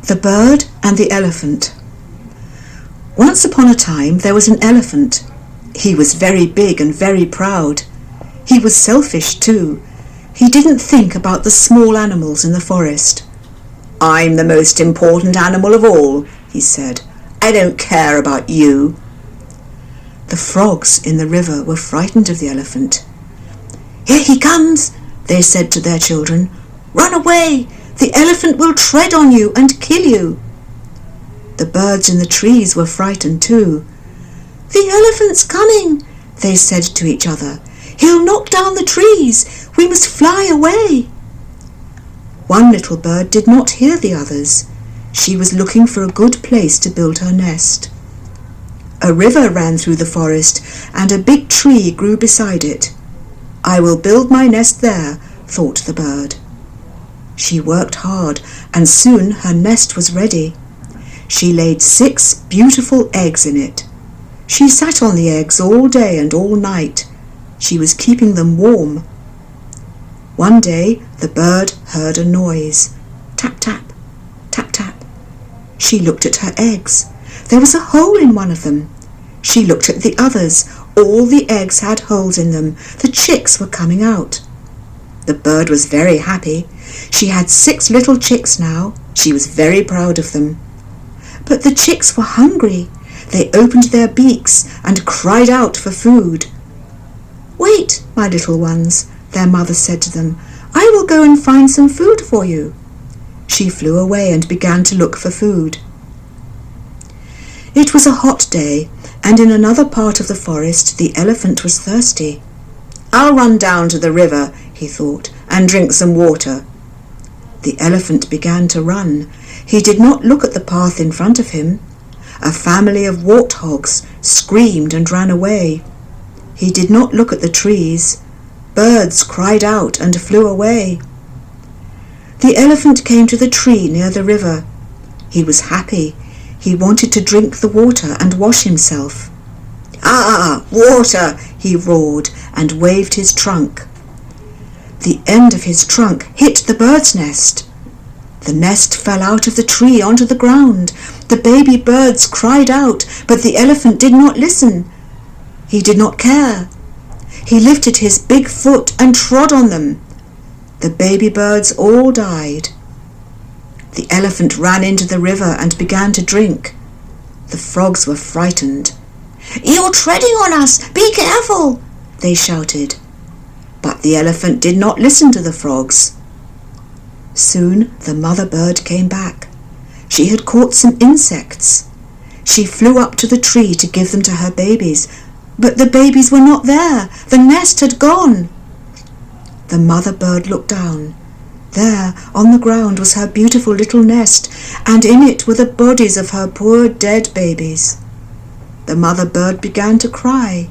The Bird and the Elephant. Once upon a time there was an elephant. He was very big and very proud. He was selfish too. He didn't think about the small animals in the forest. "I'm the most important animal of all," he said. "I don't care about you." The frogs in the river were frightened of the elephant. "Here he comes," they said to their children. "Run away! The elephant will tread on you and kill you." The birds in the trees were frightened too. "The elephant's coming," they said to each other. "He'll knock down the trees. We must fly away." One little bird did not hear the others. She was looking for a good place to build her nest. A river ran through the forest, and a big tree grew beside it. "I will build my nest there," thought the bird. She worked hard, and soon her nest was ready. She laid 6 beautiful eggs in it. She sat on the eggs all day and all night. She was keeping them warm. One day the bird heard a noise. Tap, tap, tap, tap. She looked at her eggs. There was a hole in one of them. She looked at the others. All the eggs had holes in them. The chicks were coming out. The bird was very happy. She had 6 little chicks now. She was very proud of them. But the chicks were hungry. They opened their beaks and cried out for food. "Wait, my little ones," their mother said to them. "I will go and find some food for you." She flew away and began to look for food. It was a hot day, and in another part of the forest the elephant was thirsty. "I'll run down to the river," he thought, "and drink some water." The elephant began to run. He did not look at the path in front of him. A family of warthogs screamed and ran away. He did not look at the trees. Birds cried out and flew away. The elephant came to the tree near the river. He was happy. He wanted to drink the water and wash himself. "Ah, water!" he roared and waved his trunk. The end of his trunk hit the bird's nest. The nest fell out of the tree onto the ground. The baby birds cried out, but the elephant did not listen. He did not care. He lifted his big foot and trod on them. The baby birds all died. The elephant ran into the river and began to drink. The frogs were frightened. "You're treading on us! Be careful!" they shouted. But the elephant did not listen to the frogs. Soon the mother bird came back. She had caught some insects. She flew up to the tree to give them to her babies, but the babies were not there. The nest had gone. The mother bird looked down. There on the ground was her beautiful little nest, and in it were the bodies of her poor dead babies. The mother bird began to cry.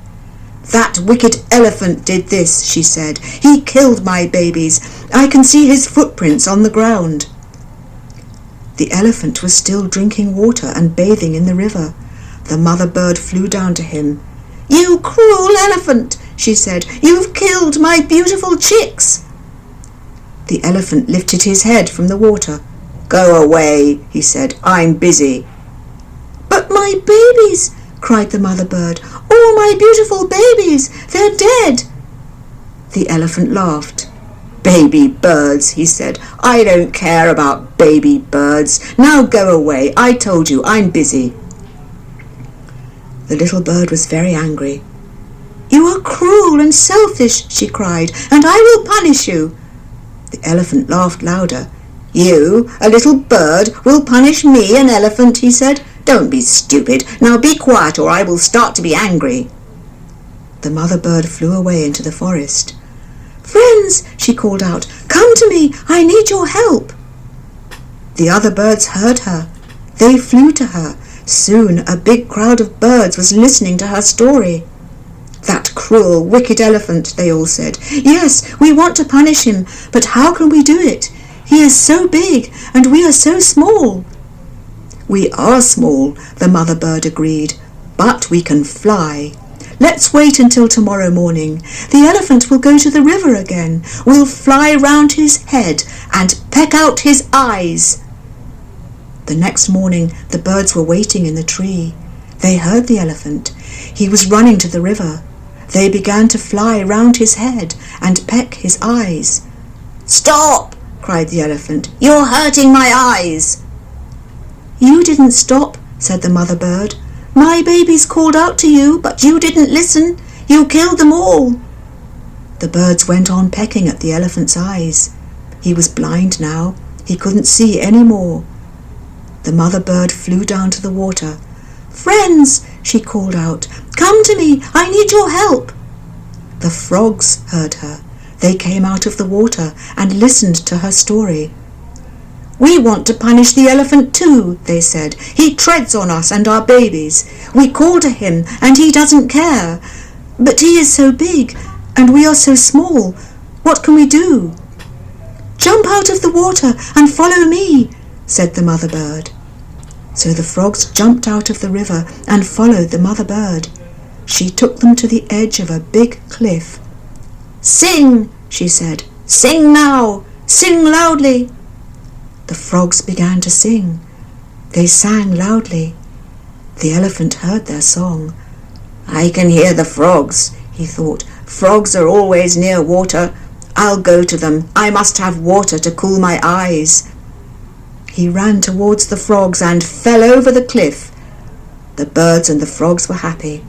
"That wicked elephant did this," she said. "He killed my babies. I can see his footprints on the ground." The elephant was still drinking water and bathing in the river. The mother bird flew down to him. "You cruel elephant," she said. "You've killed my beautiful chicks." The elephant lifted his head from the water. "Go away," he said. "I'm busy." "But my babies," cried the mother bird. "All my beautiful babies, they're dead." The elephant laughed. "Baby birds," he said. "I don't care about baby birds. Now go away. I told you I'm busy." The little bird was very angry. "You are cruel and selfish," she cried, "and I will punish you." The elephant laughed louder. "You, a little bird, will punish me, an elephant," he said. "Don't be stupid. Now be quiet or I will start to be angry." The mother bird flew away into the forest. "Friends," she called out, "come to me. I need your help." The other birds heard her. They flew to her. Soon a big crowd of birds was listening to her story. "That cruel, wicked elephant," they all said. "Yes, we want to punish him, but how can we do it? He is so big and we are so small." "We are small," the mother bird agreed, "but we can fly. Let's wait until tomorrow morning. The elephant will go to the river again. We'll fly round his head and peck out his eyes." The next morning the birds were waiting in the tree. They heard the elephant. He was running to the river. They began to fly round his head and peck his eyes. "Stop!" cried the elephant. "You're hurting my eyes." "You didn't stop," said the mother bird. "My babies called out to you, but you didn't listen. You killed them all." The birds went on pecking at the elephant's eyes. He was blind now. He couldn't see any more. The mother bird flew down to the water. "Friends," she called out, "come to me. I need your help." The frogs heard her. They came out of the water and listened to her story. "We want to punish the elephant too," they said. "He treads on us and our babies. We call to him and he doesn't care. But he is so big and we are so small. What can we do?" "Jump out of the water and follow me," said the mother bird. So the frogs jumped out of the river and followed the mother bird. She took them to the edge of a big cliff. "Sing," she said. "Sing now. Sing loudly." The frogs began to sing. They sang loudly. The elephant heard their song. "I can hear the frogs," he thought. "Frogs are always near water. I'll go to them. I must have water to cool my eyes." He ran towards the frogs and fell over the cliff. The birds and the frogs were happy.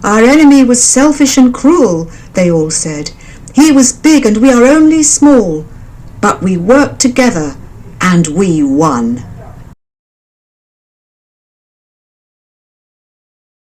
"Our enemy was selfish and cruel," they all said. "He was big and we are only small. But we worked together and we won."